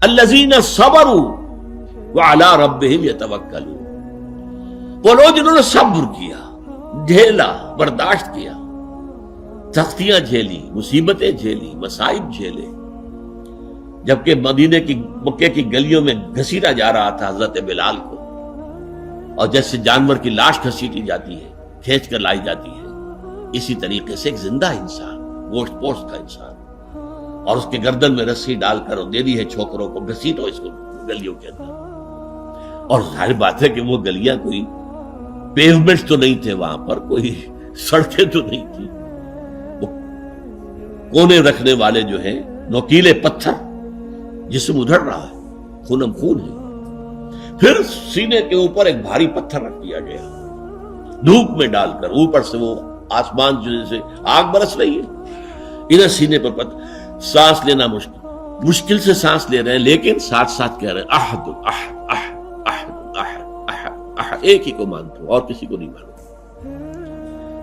الذین صبروا وعلی ربہم یتوکلون، وہ لوگ جنہوں نے صبر کیا، جھیلا، برداشت کیا، سختیاں جھیلی، مصیبتیں جھیلی، مصائب جھیلے، جبکہ مکے کی گلیوں میں گھسیٹا جا رہا تھا حضرت بلال کو، اور جیسے جانور کی لاش گھسیٹی جاتی ہے، کھینچ کر لائی جاتی ہے، اسی طریقے سے ایک زندہ انسان، گوشت پوشت کا انسان، اور اس کے گردن میں رسی ڈال کر دے دی ہے چھوکروں کو، گھسیٹو اس کو گلیوں کے اندر۔ اور ظاہر بات ہے کہ وہ گلیاں کوئی پیومنٹ تو نہیں تھے، وہاں پر کوئی سڑکیں تو نہیں تھی، وہ کونے رکھنے والے جو ہیں نوکیلے پتھر، جسم ادھڑ رہا ہے، خونم خون ہے، پھر سینے کے اوپر ایک بھاری پتھر رکھ دیا گیا، دھوپ میں ڈال کر، اوپر سے وہ آسمان جو جیسے آگ برس رہی ہے، ادھر سینے پر پتھر، سانس لینا مشکل سے سانس لے رہے ہیں، لیکن ساتھ ساتھ کہہ رہے ہیں احد احد احد احد احد احد احد، ایک ہی کو مانتے ہو اور کسی کو نہیں مانو۔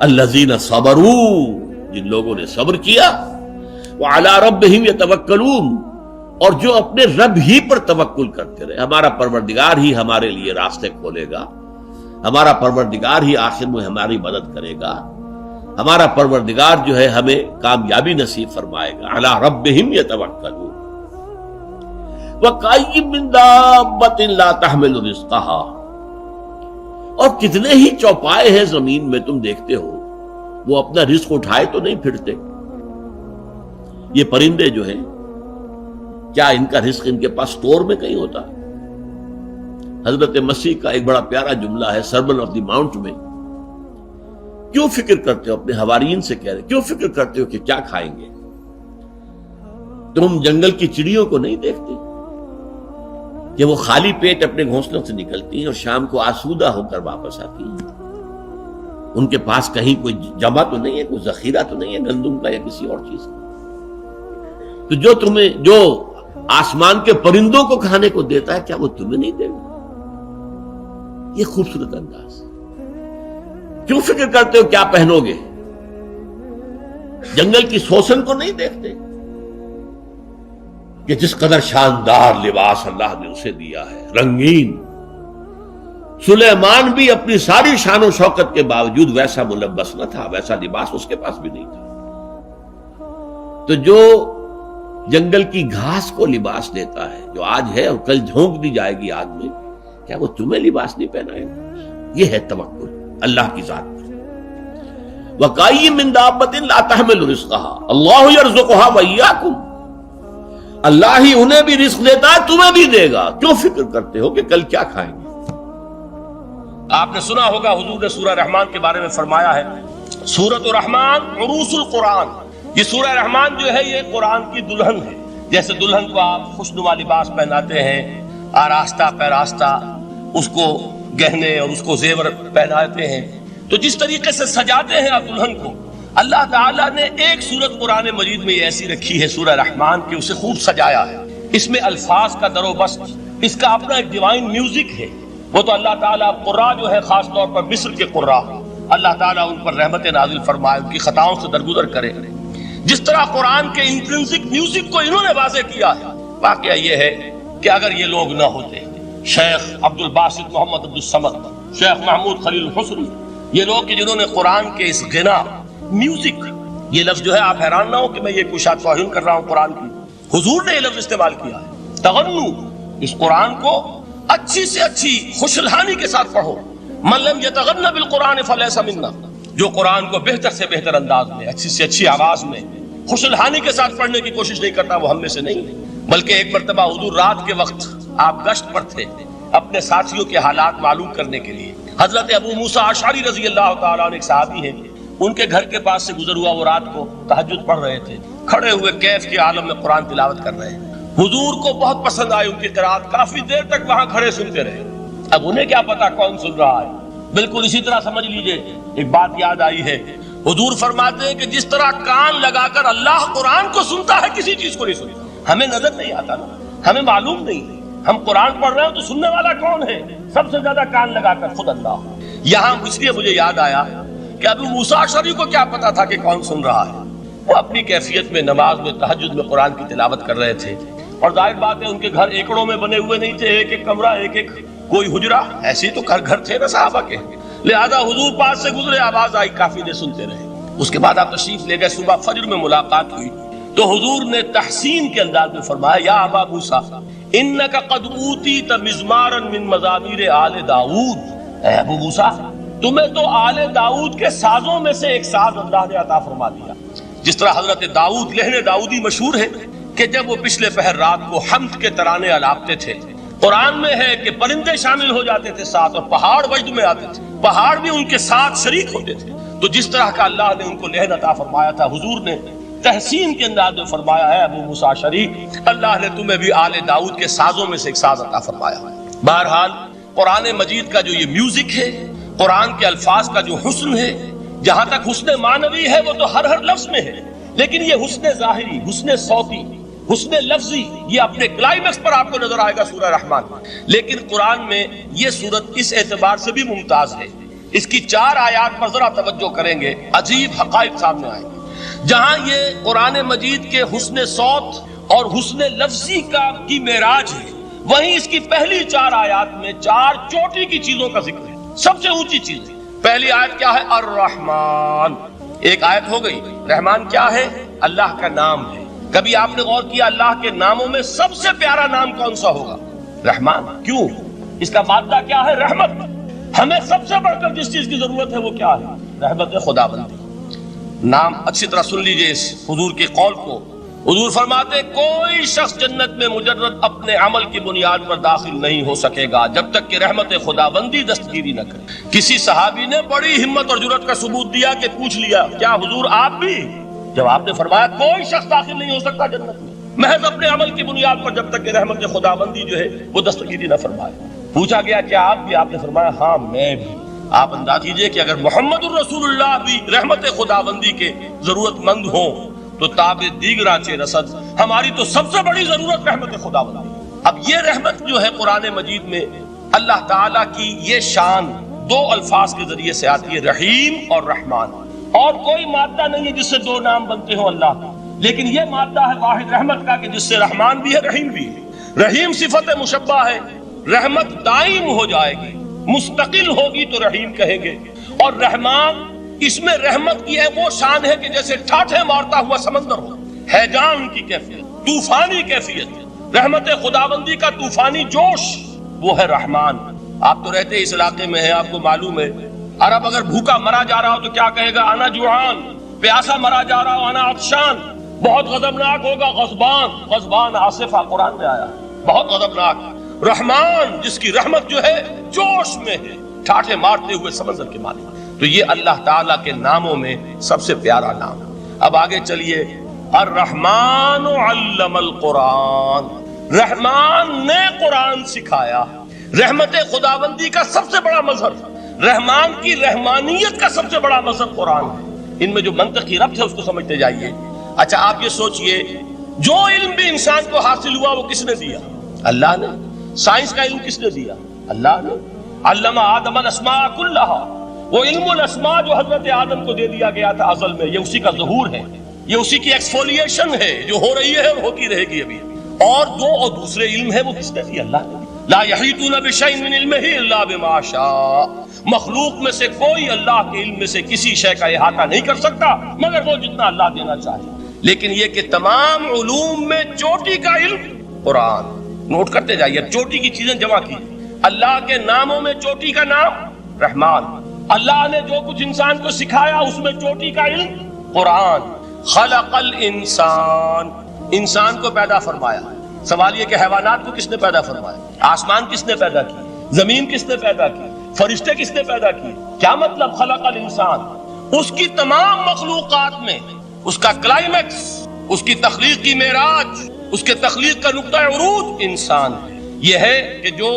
الذین صبروا، جن لوگوں نے صبر کیا، وعلی ربہم یتوکلون، اور جو اپنے رب ہی پر توکل کرتے رہے، ہمارا پروردگار ہی ہمارے لیے راستے کھولے گا، ہمارا پروردگار ہی آخر میں ہماری مدد کرے گا، ہمارا پروردگار جو ہے ہمیں کامیابی نصیب فرمائے گا۔ علی ربہم یتوکلون۔ وَکَأَيٍّ مِّن دَابَّةٍ لَا تَحْمِلُ رِزْقَهَا، اور کتنے ہی چوپائے ہیں زمین میں تم دیکھتے ہو، وہ اپنا رزق اٹھائے تو نہیں پھرتے۔ یہ پرندے جو ہیں، کیا ان کا رزق ان کے پاس سٹور میں کہیں ہوتا؟ حضرت مسیح کا ایک بڑا پیارا جملہ ہے سرمن آف دی ماؤنٹ میں، کیوں فکر کرتے ہو، اپنے حواریین سے کہہ رہے، کیوں فکر کرتے ہو کہ کیا کھائیں گے؟ تم جنگل کی چڑیوں کو نہیں دیکھتے کہ وہ خالی پیٹ اپنے گھونسلوں سے نکلتی ہیں اور شام کو آسودہ ہو کر واپس آتی ہیں؟ ان کے پاس کہیں کوئی جمع تو نہیں ہے، کوئی ذخیرہ تو نہیں ہے گندم کا یا کسی اور چیز کا؟ تو جو آسمان کے پرندوں کو کھانے کو دیتا ہے، کیا وہ تمہیں نہیں دے گا؟ یہ خوبصورت انداز۔ کیوں فکر کرتے ہو کیا پہنو گے؟ جنگل کی سوسن کو نہیں دیکھتے کہ جس قدر شاندار لباس اللہ نے اسے دیا ہے، رنگین؟ سلیمان بھی اپنی ساری شان و شوکت کے باوجود ویسا ملبس نہ تھا، ویسا لباس اس کے پاس بھی نہیں تھا۔ تو جو جنگل کی گھاس کو لباس دیتا ہے، جو آج ہے اور کل جھونک دی جائے گی آگ میں، کیا وہ تمہیں لباس نہیں پہنائے گا؟ یہ ہے توکل اللہ کی ذات پر۔ وَکَأَيٍّ مِّن دَابَّةٍ لَا تَحْمِلُ رِزْقَهَا اللَّهُ يَرْزُقُهَا وَإِيَّاكُمْ، اللہ ہی انہیں بھی رزق دیتا ہے، تمہیں بھی دے گا، کیوں فکر کرتے ہو کہ کل کیا کھائیں گے؟ آپ نے سنا ہوگا حضور نے سورہ رحمان کے بارے میں فرمایا ہے، سورۃ الرحمان عروس القرآن، یہ سورہ رحمان جو ہے یہ قرآن کی دلہن ہے۔ جیسے دلہن کو آپ خوشنما لباس پہناتے ہیں، آراستہ پیراستہ اس کو گہنے اور اس کو زیور پہناتے ہیں، تو جس طریقے سے سجاتے ہیں آپ دلہن کو، اللہ تعالیٰ نے ایک سورت قرآن مجید میں ایسی رکھی ہے سورہ رحمان کی، اسے خوب سجایا ہے۔ اس میں الفاظ کا در و بست، اس کا اپنا ایک ڈیوائن میوزک ہے۔ وہ تو اللہ تعالیٰ قراء جو ہے، خاص طور پر مصر کے قراء، اللہ تعالیٰ ان پر رحمت نازل فرمائے، ان کی خطاؤں سے درگزر کرے۔ جس طرح قرآن کے انٹرنسک میوزک کو انہوں نے واضح کیا ہے، واقعہ یہ ہے کہ اگر یہ لوگ نہ ہوتے، شیخ عبد الباسط محمد عبد الصمد، شیخ محمود خلیل الحسنی، یہ لوگ کہ جنہوں نے قرآن کے اس غنا میوزک، یہ لفظ جو ہے آپ حیران نہ ہو کہ میں یہ کوئی شاید توہین کر رہا ہوں قرآن کی، حضور نے یہ لفظ استعمال کیا ہے، تغنو، اس قرآن کو اچھی سے اچھی خوشلہانی کے ساتھ پڑھو۔ من لم یتغن بالقرآن فلیس منا، جو قرآن کو بہتر سے بہتر انداز میں، اچھی سے اچھی آواز میں، خوشلہانی کے ساتھ پڑھنے کی کوشش نہیں کرتا، وہ ہم میں سے نہیں۔ بلکہ ایک مرتبہ حضور رات کے وقت آپ گشت پر تھے اپنے ساتھیوں کے حالات معلوم کرنے کے لیے۔ حضرت ابو موسیٰ اشعری رضی اللہ تعالیٰ عنہ ایک صحابی ہیں، ان کے گھر کے پاس سے گزر ہوا، وہ رات کو تہجد پڑھ رہے تھے، کھڑے ہوئے کیف کے عالم میں قرآن تلاوت کر رہے ہیں۔ حضور کو بہت پسند آئی ان کی قرات، کافی دیر تک وہاں کھڑے سنتے رہے۔ اب انہیں کیا پتا کون سن رہا ہے، بالکل اسی طرح سمجھ لیجئے ایک بات یاد آئی ہے، حضور فرماتے ہیں کہ جس طرح کان لگا کر اللہ قرآن کو سنتا ہے، کسی چیز کو نہیں سنتا۔ ہمیں نظر نہیں آتا نا، ہمیں معلوم نہیں، ہم قرآن پڑھ رہے ہیں تو سننے والا کون ہے؟ سب سے زیادہ کان لگا کر خود اللہ۔ یہاں اس لیے مجھے یاد آیا کہ ابو موسیٰ اشعری کو کیا پتا تھا کہ کون سن رہا ہے؟ وہ اپنی کیفیت میں نماز میں تہجد میں قرآن کی تلاوت کر رہے تھے۔ اور ظاہر بات ہے ان کے گھر ایکڑوں میں بنے ہوئے نہیں تھے، ایک ایک کمرہ، ایک ایک کوئی حجرہ، ایسے تو گھر تھے نا صحابہ کے، لہذا حضور پاس سے گزرے، آواز آئی، کافی دیر سنتے رہے۔ اس کے بعد آپ تشریف لے گئے، صبح فجر میں ملاقات ہوئی تو حضور نے تحسین کے انداز میں فرمایا، یا ابا موسیٰ انک قد اوتیت مزمارا من مزامیر آل داؤد، اے ابو موسیٰ تمہیں تو آل داؤد کے سازوں میں سے ایک ساز اللہ نے عطا فرما دیا۔ جس طرح حضرت داؤد، لہن داؤدی مشہور ہے کہ جب وہ پچھلے پہر رات کو حمد کے ترانے الاپتے تھے، قرآن میں ہے کہ پرندے شامل ہو جاتے تھے ساتھ، اور پہاڑ وجد میں آتے تھے، پہاڑ بھی ان کے ساتھ شریک ہوتے تھے۔ تو جس طرح کا اللہ نے ان کو لہن عطا فرمایا تھا، حضور نے تحسین کے انداز میں فرمایا ہے ابو موسیٰ شریف، اللہ نے تمہیں بھی آل داؤد کے سازوں میں سے ایک ساز عطا فرمایا ہے۔ بہرحال قرآن مجید کا جو یہ میوزک ہے، قرآن کے الفاظ کا جو حسن ہے، جہاں تک حسن معنوی ہے وہ تو ہر لفظ میں ہے، لیکن یہ حسن ظاہری، حسن صوتی، حسن لفظی، یہ اپنے کلائمیکس پر آپ کو نظر آئے گا سورہ رحمان۔ لیکن قرآن میں یہ سورت اس اعتبار سے بھی ممتاز ہے، اس کی 4 آیات پر ذرا توجہ کریں گے، عجیب حقائق سامنے آئیں گے۔ جہاں یہ قرآن مجید کے حسن صوت اور حسن لفظی کی معراج ہے، وہیں اس کی پہلی 4 آیات میں 4 چوٹی کی چیزوں کا ذکر ہے، سب سے اونچی چیز ہے۔ پہلی آیت کیا ہے؟ الرحمن، ایک آیت ہو گئی۔ رحمان کیا ہے؟ اللہ کا نام ہے۔ کبھی آپ نے غور کیا اللہ کے ناموں میں سب سے پیارا نام کون سا ہوگا؟ رحمان۔ کیوں؟ اس کا مادہ کیا ہے؟ رحمت۔ ہمیں سب سے بڑھ کر جس چیز کی ضرورت ہے وہ کیا ہے؟ رحمت خداوندی۔ نام اچھی طرح سن لیجئے اس حضور کے قول کو۔ حضور فرماتے کوئی شخص جنت میں مجرد اپنے عمل کی بنیاد پر داخل نہیں ہو سکے گا جب تک کہ رحمت خداوندی دستگیری نہ کرے۔ کسی صحابی نے بڑی ہمت اور جرأت کا ثبوت دیا کہ پوچھ لیا، کیا حضور آپ بھی؟ جب آپ نے فرمایا کوئی شخص داخل نہیں ہو سکتا جنت میں محض اپنے عمل کی بنیاد پر جب تک کہ رحمت خداوندی جو ہے وہ دستگیری نہ فرمائے۔ پوچھا گیا کیا آپ بھی؟ آپ نے فرمایا ہاں میں بھی۔ آپ انداز کیجئے کہ اگر محمد الرسول اللہ بھی رحمت خداوندی کے ضرورت مند ہوں تو تاب دیگراں چے رسد، ہماری تو سب سے بڑی ضرورت رحمت خداوندی۔ اب یہ رحمت جو ہے قرآن مجید میں اللہ تعالیٰ کی یہ شان 2 الفاظ کے ذریعے سے آتی ہے، رحیم اور رحمان۔ اور کوئی مادہ نہیں ہے جس سے 2 نام بنتے ہوں اللہ کا، لیکن یہ مادہ ہے واحد رحمت کا کہ جس سے رحمان بھی ہے رحیم بھی ہے۔ رحیم صفت مشبہ ہے، رحمت دائم ہو جائے گی، مستقل ہوگی تو رحیم کہیں گے، اور رحمان اس میں رحمت کی ہے وہ شان ہے کہ جیسے ٹھاٹھے مارتا ہوا سمندر ہو، ہیجان کی کیفیت، طوفانی کیفیت، رحمت خداوندی کا طوفانی جوش، وہ ہے رحمان۔ آپ تو رہتے اس علاقے میں ہیں، آپ کو معلوم ہے عرب اگر بھوکا مرا جا رہا ہو تو کیا کہے گا؟ انا جوعان۔ پیاسا مرا جا رہا ہو انا عطشان۔ بہت غضبناک ہوگا غضبان، غضبان آصفہ قرآن میں آیا، بہت غضبناک۔ رحمان جس کی رحمت جو ہے جوش میں ہے، ٹھاٹھے مارتے ہوئے سمندر کے مالک۔ تو یہ اللہ تعالیٰ کے ناموں میں سب سے پیارا نام۔ اب آگے چلیے، الرحمن علم القرآن، رحمان نے قرآن سکھایا۔ رحمت خداوندی کا سب سے بڑا مظہر، رحمان کی رحمانیت کا سب سے بڑا مظہر قرآن ہے۔ ان میں جو منطقی ربط ہے اس کو سمجھتے جائیے۔ اچھا آپ یہ سوچئے، جو علم بھی انسان کو حاصل ہوا وہ کس نے دیا؟ اللہ نے۔ سائنس کا علم کس نے دیا؟ اللہ نے۔ علم آدم الاسماء کلھا، وہ علم الاسماء جو حضرت آدم کو دے دیا گیا تھا ازل میں، یہ اسی کا ظہور ہے، یہ اسی کی ایکسفولیشن ہے جو ہو رہی ہے اور ہوتی رہے گی ابھی۔ اور دوسرے علم ہے وہ کس نے دیا؟ اللہ نے۔ لا یحیطون بشیء من علمہ الا بما شاء، مخلوق میں سے کوئی اللہ کے علم میں سے کسی شے کا احاطہ نہیں کر سکتا مگر وہ جتنا اللہ دینا چاہے۔ لیکن یہ کہ تمام علوم میں چوٹی کا علم قرآن، نوٹ کرتے جائیے، چوٹی کی چیزیں جمع کی۔ اللہ کے ناموں میں چوٹی کا نام رحمان، اللہ نے جو کچھ انسان کو سکھایا اس میں چوٹی کا علم قرآن۔ خلق الانسان، انسان کو پیدا فرمایا۔ سوال یہ کہ حیوانات کو کس نے پیدا فرمایا؟ آسمان کس نے پیدا کی؟ زمین کس نے پیدا کی؟ فرشتے کس نے پیدا کیے؟ کیا مطلب خلق الانسان؟ اس کی تمام مخلوقات میں اس کا کلائمیکس، اس کی تخلیق کی معراج، اس کے تخلیق کا نقطہ عروج انسان ہے۔ یہ ہے کہ جو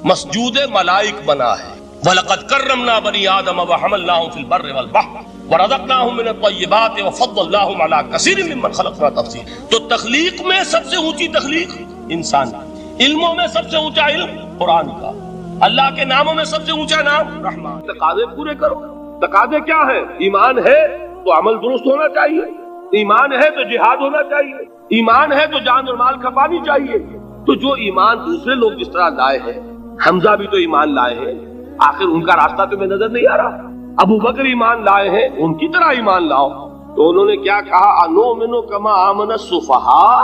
مسجود ملائک بنا ہے۔ وَلَقَدْ كَرَّمْنَا بَنِي آدَمَ وَحَمَلْنَاهُمْ فِي الْبَرِّ وَالْبَحْرِ وَرَزَقْنَاهُمْ مِنَ الطَّيِّبَاتِ وَفَضَّلْنَاهُمْ عَلَى كَثِيرٍ مِّمَّنْ خَلَقْنَا تَفْضِيلًا۔ تو تخلیق میں سب سے اونچی تخلیق انسان کی، علموں میں سب سے اونچا علم قرآن کا، اللہ کے ناموں میں سب سے اونچا نام رحمان۔ تقاضے پورے کرو۔ تقاضے کیا ہے؟ ایمان ہے تو عمل درست ہونا چاہیے، ایمان ہے تو جہاد ہونا چاہیے، ایمان ہے تو جان اور مال کھپانی چاہیے۔ تو جو ایمان دوسرے لوگ جس طرح لائے ہیں، حمزہ بھی تو ایمان لائے ہیں، آخر ان کا راستہ تمہیں نظر نہیں آ رہا؟ ابو بکر ایمان لائے ہیں، ان کی طرح ایمان لاؤ۔ تو انہوں نے کیا کہا؟ انؤمن کما آمن السفہاء،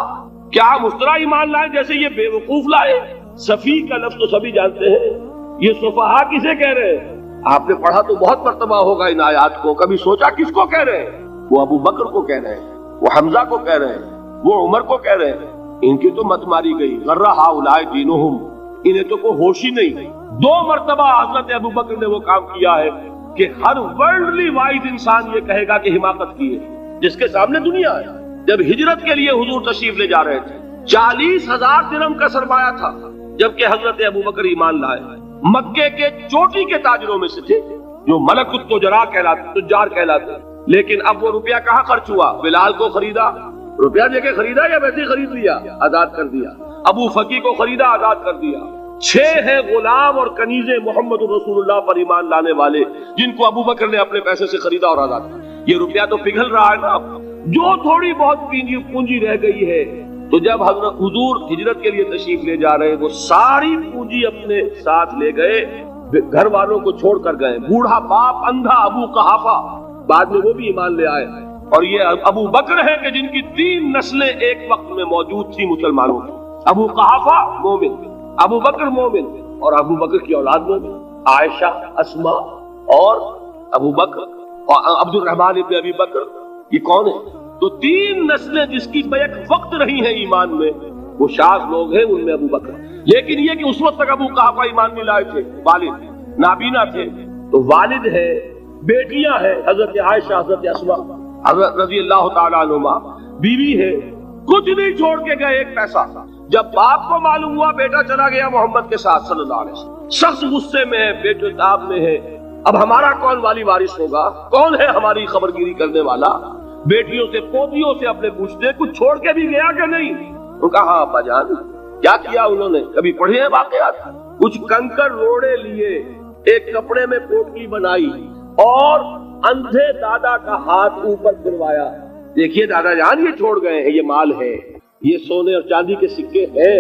کیا ہم اس طرح ایمان لائے جیسے یہ بے وقوف لائے؟ سفیہ کا لفظ تو سبھی جانتے ہیں، یہ سفہاء کسے کہہ رہے ہیں؟ آپ نے پڑھا تو بہت مرتبہ ہوگا ان آیات کو، کبھی سوچا کس کو کہہ رہے ہیں؟ وہ ابو بکر کو کہہ رہے ہیں، وہ حمزہ کو کہہ رہے ہیں، وہ عمر کو کہہ رہے ہیں۔ ان کی تو مت ماری گئی، غر ہؤلاء دینہم، انہیں تو کوئی ہوش ہی نہیں۔ 2 مرتبہ حضرت ابو بکر نے وہ کام کیا ہے کہ ہر ورلڈلی وائز انسان یہ کہے گا کہ حماقت کی ہے، جس کے سامنے دنیا ہے۔ جب ہجرت کے لیے حضور تشریف لے جا رہے تھے، 40,000 درہم کا سرمایہ تھا، جبکہ حضرت ابو بکر ایمان لائے۔ مکے کے چوٹی کے تاجروں میں سے تھے، جو ملک تجار کہلاتے، لیکن اب وہ روپیہ کہاں خرچ ہوا؟ بلال کو خریدا، روپیہ دے کے خریدا یا ویسے ہی خرید لیا؟ آزاد کر دیا۔ ابو فقی کو خریدا، آزاد کر دیا۔ 6 ہیں غلام اور کنیزیں محمد رسول اللہ پر ایمان لانے والے، جن کو ابو بکر نے اپنے پیسے سے خریدا اور آزاد کیا۔ یہ روپیہ تو پگھل رہا ہے نا، جو تھوڑی بہت پونجی رہ گئی ہے۔ تو جب حضرت حضور ہجرت کے لیے تشریف لے جا رہے، وہ ساری پونجی اپنے ساتھ لے گئے، گھر والوں کو چھوڑ کر گئے، بوڑھا باپ، اندھا ابو قحافہ، بعد میں وہ بھی ایمان لے آئے۔ اور یہ ابو بکر ہیں کہ جن کی 3 نسلیں ایک وقت میں موجود تھی مسلمانوں کی۔ ابو قحافہ مومن، ابو بکر مومن، اور ابو بکر کی اولاد مومن، عائشہ، اسماء اور ابو بکر اور عبد الرحمن ابن ابی بکر، یہ کون ہے؟ تو 3 نسلیں جس کی بیک وقت رہی ہیں ایمان میں، وہ شاذ لوگ ہیں، ان میں ابو بکر۔ لیکن یہ کہ اس وقت تک ابو قحافہ ایمان نہیں لائے تھے، والد نابینا تھے، تو والد ہے، بیٹیاں ہیں، حضرت عائشہ، حضرت اسماء، حضرت رضی اللہ تعالیٰ عنہما، بیوی ہے، کچھ نہیں چھوڑ کے گئے، ایک پیسہ۔ جب باپ کو معلوم ہوا بیٹا چلا گیا محمد کے ساتھ صلی اللہ علیہ وسلم، شخص غصے میں ہے، بیٹے تاب میں ہے، اب ہمارا کون والی وارث ہوگا؟ کون ہے ہماری خبرگیری کرنے والا؟ بیٹیوں سے، پوتیوں سے اپنے پوچھتے کچھ چھوڑ کے بھی گیا کہ نہیں؟ انہوں نے کہا ہاں ابا جان۔ کیا کیا انہوں نے؟ کبھی پڑھے ہیں واقعات؟ کچھ کنکر روڑے لیے، ایک کپڑے میں پوٹلی بنائی اور اندھے دادا کا ہاتھ اوپر پھروایا، دیکھیے دادا جان یہ چھوڑ گئے ہیں، یہ مال ہے، یہ سونے اور چاندی کے سکے ہیں،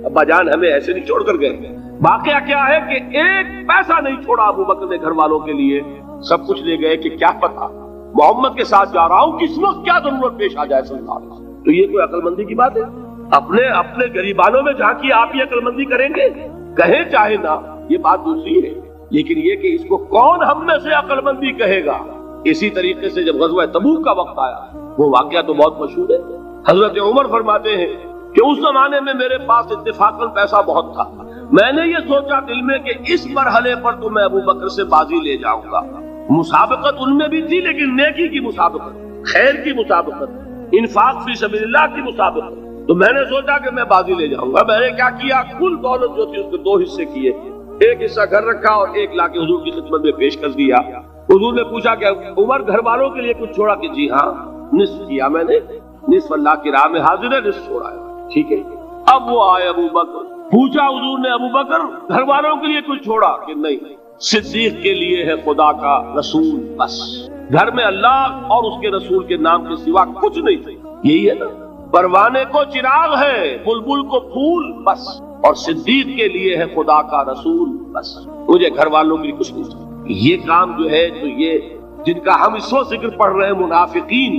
ابا جان ہمیں ایسے نہیں چھوڑ کر گئے۔ واقعہ کیا ہے کہ ایک پیسہ نہیں چھوڑا ابو بکر نے گھر والوں کے لیے، سب کچھ لے گئے کہ کیا پتا محمد کے ساتھ جا رہا ہوں، کس وقت کیا ضرورت پیش آ جائے صلی اللہ علیہ وسلم۔ تو یہ کوئی عقل مندی کی بات ہے؟ اپنے غریبانوں میں جھانکی، آپ یہ عقل مندی کریں گے؟ کہیں چاہے نہ، یہ بات دوسری ہے، لیکن یہ کہ اس کو کون ہم میں سے عقل مندی کہے گا؟ اسی طریقے سے جب غزوہ تبوک کا وقت آیا، وہ واقعہ تو بہت مشہور ہے۔ حضرت عمر فرماتے ہیں کہ اس زمانے میں میرے پاس اتفاقاً پیسا بہت تھا، میں نے یہ سوچا دل میں کہ اس مرحلے پر تو میں ابو بکر سے بازی لے جاؤں گا۔ مسابقت ان میں بھی تھی، لیکن نیکی کی مسابقت، خیر کی مسابقت، انفاق فی سبیل اللہ کی مسابقت۔ تو میں نے سوچا کہ میں بازی لے جاؤں گا۔ میں نے کیا کیا، کل دولت جو تھی اس کے 2 حصے کیے، ایک حصہ گھر رکھا اور ایک لا کے حضور کی خدمت میں پیش کر دیا۔ حضور نے پوچھا کہ عمر گھر والوں کے لیے کچھ چھوڑا؟ کہ جی ہاں، نصف کیا میں نے، نصف اللہ کی راہ میں حاضر ہے، نصف چھوڑا ہے، ٹھیک ہے۔ اب وہ آئے ابو بکر، پوچھا حضور نے ابو بکر گھر والوں کے لیے کچھ چھوڑا؟ کہ نہیں، صدیق کے لیے ہے خدا کا رسول، بس گھر میں اللہ اور اس کے رسول کے نام کے سوا کچھ نہیں تھے۔ یہی ہے نا، پروانے کو چراغ ہے، بلبل کو پھول، بس، اور صدیق کے لیے ہے خدا کا رسول، بس، مجھے گھر والوں کے لیے کچھ نہیں تھا۔ یہ کام جو ہے، تو یہ جن کا ہم اس وقت ذکر پڑھ رہے ہیں منافقین،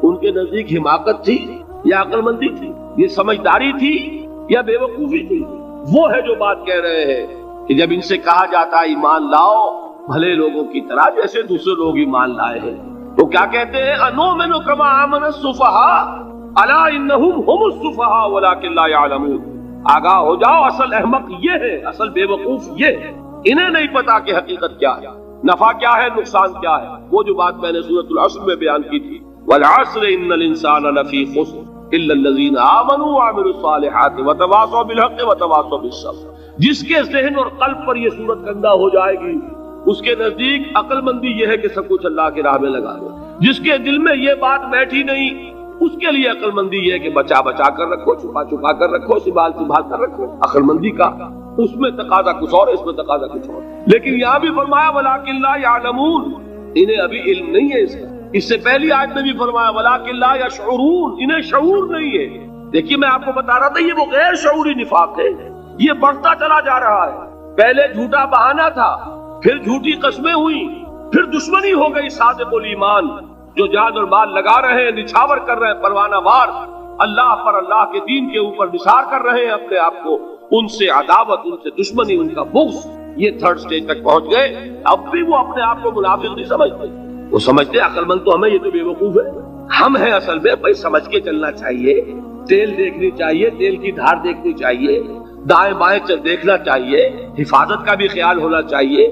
ان کے نزدیک حماقت تھی یا عقل مندی تھی؟ یہ سمجھداری تھی یا بے وقوفی تھی؟ وہ ہے جو بات کہہ رہے ہیں کہ جب ان سے کہا جاتا ہے ایمان لاؤ بھلے لوگوں کی طرح جیسے دوسرے لوگ ایمان لائے ہیں، تو کیا کہتے ہیں؟ انؤمن کما آمن السفہاء الا انہم هم السفہاء ولکن لا یعلمون۔ آگاہ ہو جاؤ، اصل احمق یہ ہے، اصل بے وقوف یہ ہے، انہیں نہیں پتا کہ حقیقت کیا ہے، نفع کیا ہے، نقصان کیا ہے۔ وہ جو بات میں نے سورۃ العصر میں بیان کی تھی، والعصر ان الانسان لفی خسر الا الذین آمنوا وعملوا الصالحات وتواصوا بالحق وتواصوا بالصبر۔ جس کے ذہن اور قلب پر یہ صورت گندہ ہو جائے گی، اس کے نزدیک عقل مندی یہ ہے کہ سب کچھ اللہ کی راہ میں لگا دو۔ جس کے دل میں یہ بات بیٹھی نہیں، اس کے لیے عقل مندی یہ ہے کہ بچا بچا کر رکھو، چھپا چھپا کر رکھو، سنبھال سنبھال کر رکھو۔ عقل مندی کا اس میں تقاضا کچھ اور، اس میں تقاضا کچھ اور۔ لیکن یہاں بھی فرمایا وَلَٰكِن لَّا يَعْلَمُونَ، انہیں ابھی علم نہیں ہے اس کا۔ اس سے پہلی آیت میں بھی فرمایا وَلَٰكِن لَا يَشْعُرُونَ، انہیں شعور نہیں ہے۔ دیکھیے میں آپ کو بتا رہا تھا یہ وہ غیر شعوری نفاق ہے، یہ بڑھتا چلا جا رہا ہے۔ پہلے جھوٹا بہانہ تھا، پھر جھوٹی قسمیں ہوئی، پھر دشمنی ہو گئی صادق الایمان، جو جان اور مال لگا رہے ہیں، نچھاور کر رہے ہیں پروانہ وار، اللہ پر، اللہ کے دین کے اوپر نثار کر رہے ہیں اپنے آپ کو، ان سے عداوت، ان سے دشمنی، ان کا بغض، یہ تھرڈ سٹیج تک پہنچ گئے۔ اب بھی وہ اپنے آپ کو منافق نہیں سمجھتے، وہ سمجھتے عقل مند تو ہمیں، یہ تو بے وقوف ہے ہم ہیں۔ اصل میں بھائی سمجھ کے چلنا چاہیے، تیل دیکھنی چاہیے، تیل کی دھار دیکھنی چاہیے، دائیں بائیں دیکھنا چاہیے، حفاظت کا بھی خیال ہونا چاہیے،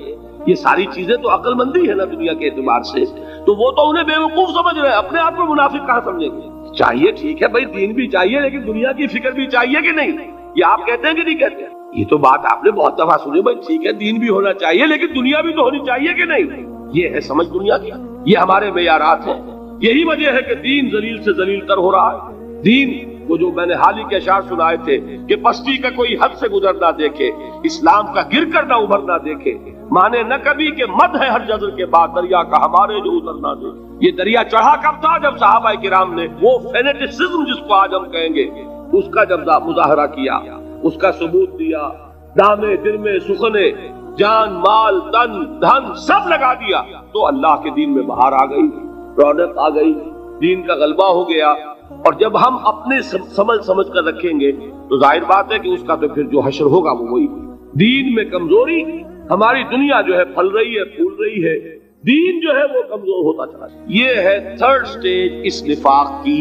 یہ ساری چیزیں تو عقل مندی ہے نا دنیا کے اعتبار سے۔ تو وہ تو انہیں بے وقوف سمجھ رہے ہیں، اپنے آپ کو منافق کہاں سمجھیں گے؟ چاہیے ٹھیک ہے بھائی، دین بھی چاہیے لیکن دنیا کی فکر بھی چاہیے کہ نہیں؟ یہ آپ کہتے ہیں کہ نہیں کہتے؟ یہ تو بات آپ نے بہت دفعہ سنی بھائی، ٹھیک ہے دین بھی ہونا چاہیے لیکن دنیا بھی تو ہونی چاہیے کہ نہیں؟ یہ ہے سمجھ دنیا کی، یہ ہمارے معیارات ہیں۔ یہی وجہ ہے کہ دین ذلیل سے ذلیل تر ہو رہا ہے۔ دین وہ جو میں نے حال ہی کے اشعار سنائے تھے کہ پستی کا کوئی حد سے گزر نہ دیکھے، اسلام کا گر کر نہ ابھر نہ دیکھے، مانے نہ کبھی کہ مد ہے ہر جزر کے بعد دریا کا ہمارے جو اتر نہ دے۔ یہ دریا چڑھا کب تھا؟ جب صحابہ کرام نے وہ فینیٹسزم جس کو آج ہم کہیں گے اس کا جب مظاہرہ کیا، اس کا ثبوت دیا، دامے دل میں سخنے، جان مال تن دھن سب لگا دیا، تو اللہ کے دین میں بہار آ گئی، رونق آ گئی، دین کا غلبہ ہو گیا۔ اور جب ہم اپنے سمجھ کر رکھیں گے تو ظاہر بات ہے کہ اس کا تو پھر جو حشر ہوگا وہ وہی۔ دین میں کمزوری، ہماری دنیا جو ہے پھل رہی ہے، پھول رہی ہے، دین جو ہے وہ کمزور ہوتا چلا جائے۔ یہ ہے تھرڈ سٹیج اس نفاق کی،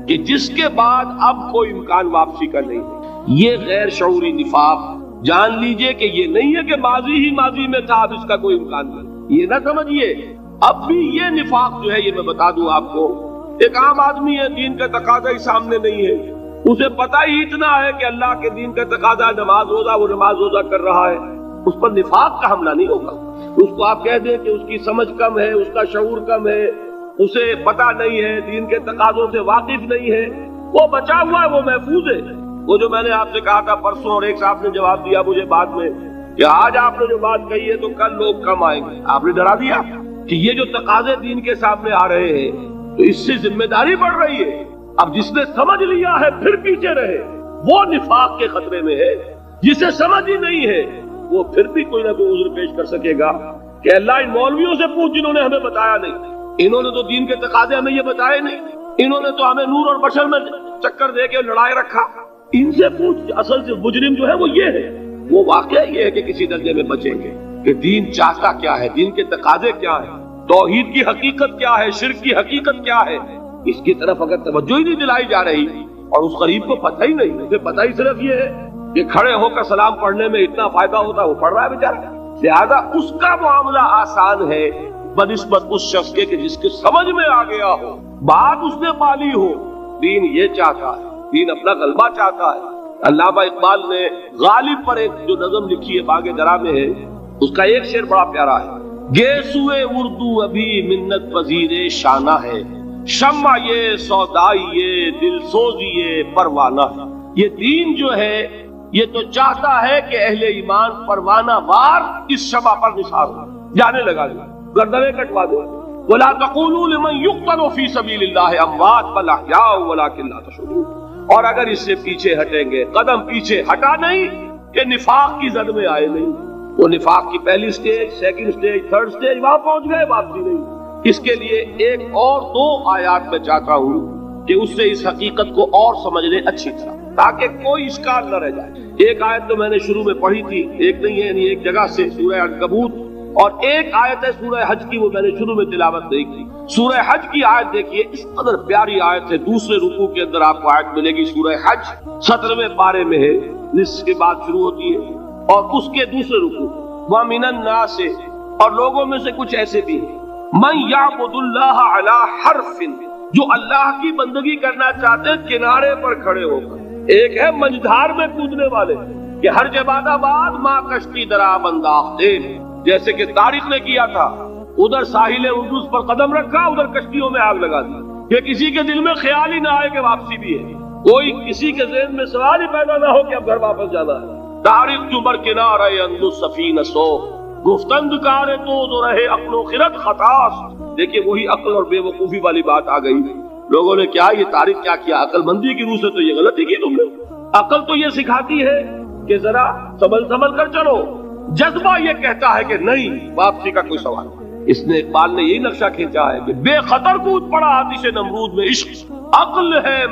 کہ جس کے بعد اب کوئی امکان واپسی کا نہیں ہے۔ یہ غیر شعوری نفاق جان لیجئے کہ یہ نہیں ہے کہ ماضی ہی ماضی میں تھا، اب اس کا کوئی امکان نہیں، یہ نہ سمجھیے۔ اب بھی یہ نفاق جو ہے، یہ میں بتا دوں آپ کو، ایک عام آدمی ہے، دین کا تقاضا ہی سامنے نہیں ہے، اسے پتہ ہی اتنا ہے کہ اللہ کے دین کا تقاضا نماز روزہ، وہ نماز روزہ کر رہا ہے، اس پر نفاق کا حملہ نہیں ہوگا۔ اس کو آپ کہہ دیں کہ اس کی سمجھ کم ہے، اس کا شعور کم ہے، اسے پتہ نہیں ہے، دین کے تقاضوں سے واقف نہیں ہے، وہ بچا ہوا ہے، وہ محفوظ ہے۔ وہ جو میں نے آپ سے کہا تھا پرسوں، اور ایک صاحب نے جواب دیا مجھے بعد میں کہ آج آپ نے جو بات کہی ہے تو کل لوگ کم آئیں گے، آپ نے ڈرا دیا کہ یہ جو تقاضے دین کے سامنے آ رہے ہیں تو اس سے ذمہ داری بڑھ رہی ہے۔ اب جس نے سمجھ لیا ہے پھر پیچھے رہے، وہ نفاق کے خطرے میں ہے۔ جسے سمجھ ہی نہیں ہے وہ پھر بھی کوئی نہ کوئی عذر پیش کر سکے گا کہ اللہ ان مولویوں سے پوچھ جنہوں نے ہمیں بتایا نہیں، انہوں نے تو دین کے تقاضے ہمیں یہ بتائے نہیں، انہوں نے تو ہمیں نور اور بشر میں چکر دے کے لڑائے رکھا، ان سے پوچھ۔ اصل سے مجرم جو ہے وہ یہ ہے، وہ واقعہ یہ ہے کہ کسی درجے میں بچیں گے کہ دین چاہتا کیا ہے، دین کے تقاضے کیا ہیں، توحید کی حقیقت کیا ہے، شرک کی حقیقت کیا ہے۔ اس کی طرف اگر توجہ ہی نہیں دلائی جا رہی اور اس غریب کو پتہ ہی نہیں، اسے پتہ ہی صرف یہ ہے کہ کھڑے ہو کر سلام پڑھنے میں اتنا فائدہ ہوتا ہے، وہ پڑھ رہا ہے بیچارہ، لہذا اس کا معاملہ آسان ہے بنسبت اس شخص کے کہ جس کے سمجھ میں آ گیا ہو، بات اس نے پالی ہو۔ دین یہ چاہتا ہے، دین اپنا غلبہ چاہتا ہے۔ علامہ اقبال نے غالب پر ایک جو نظم لکھی ہے باغ درا میں ہے، اس کا ایک شعر بڑا پیارا ہے، گیسوئے اردو ابھی منت پذیر شانہ ہے، شمع یہ سودائی یہ دل سوزی یہ پروانہ ہے۔ یہ دین جو ہے یہ تو چاہتا ہے کہ اہل ایمان پروانہ وار اس شمع پر نثار ہو، جانے لگا دے، گردنیں کٹوا دے۔ وَلَا تَقُولُوا لِمَنْ يُقْتَلُ فِي سَبِيلِ اللَّهِ أَمْوَاتٌ بَلْ أَحْيَاءٌ وَلَكِنْ لَا تَشْعُرُونَ۔ اور اگر اس سے پیچھے ہٹیں گے، قدم پیچھے ہٹا نہیں کہ نفاق کی زد میں آئے نہیں، وہ نفاق کی پہلی stage, second stage, third stage, وہاں پہنچ گئے، واپسی نہیں۔ اس کے لیے ایک اور دو آیات میں چاہتا ہوں کہ اس سے اس حقیقت کو اور سمجھ لیں اچھی طرح، تاکہ کوئی اشکال نہ رہ جائے۔ ایک آیت تو میں نے شروع میں پڑھی تھی، ایک نہیں ہے یعنی ایک جگہ سے سورہ عنکبوت، اور ایک آیت ہے سورہ حج کی، وہ میں نے شروع میں تلاوت نہیں کی۔ سورہ حج کی آیت دیکھیے، اس قدر پیاری آیت ہے، دوسرے رکوع کے اندر آپ کو آیت ملے گی، سورہ حج 17ویں پارے میں ہے، نصف کے بعد شروع ہوتی ہے، اور اس کے دوسرے رکوع وَمِنَ النَّاسِ، اور لوگوں میں سے کچھ ایسے بھی ہیں، مَن يَعْبُدُ اللَّهَ عَلَى حَرْفٍ، جو اللہ کی بندگی کرنا چاہتے ہیں کنارے پر کھڑے ہو کر۔ ایک ہے منجھار میں کودنے والے کہ ہر جباد آباد ماں کشتی درا بنداختے، جیسے کہ طارق نے کیا تھا، ادھر ساحل اردوس پر قدم رکھا، ادھر کشتیوں میں آگ لگا دی، کہ کسی کے دل میں خیال ہی نہ آئے کہ واپسی بھی ہے، کوئی کسی کے ذہن میں سوال ہی پیدا نہ ہو کہ اب گھر واپس جانا ہے۔ طارق جو بر کنارے اندو سفینہ سو، گفتند کار تو رہے عقل و خرد خطاست، دیکھیے وہی عقل اور بے وقوفی والی بات آ گئی. لوگوں نے کیا یہ تعریف کیا کیا عقل مندی کی روح سے؟ تو یہ غلطی کی تم نے. عقل تو یہ سکھاتی ہے کہ ذرا سنبھل کر چلو. جذبہ یہ کہتا ہے کہ نہیں، واپسی کا کوئی سوال نہیں. اس نے اقبال نے یہی نقشہ کھینچا ہے کہ بے خطر کود پڑا آتش نمرود میں عشق. عقل ہے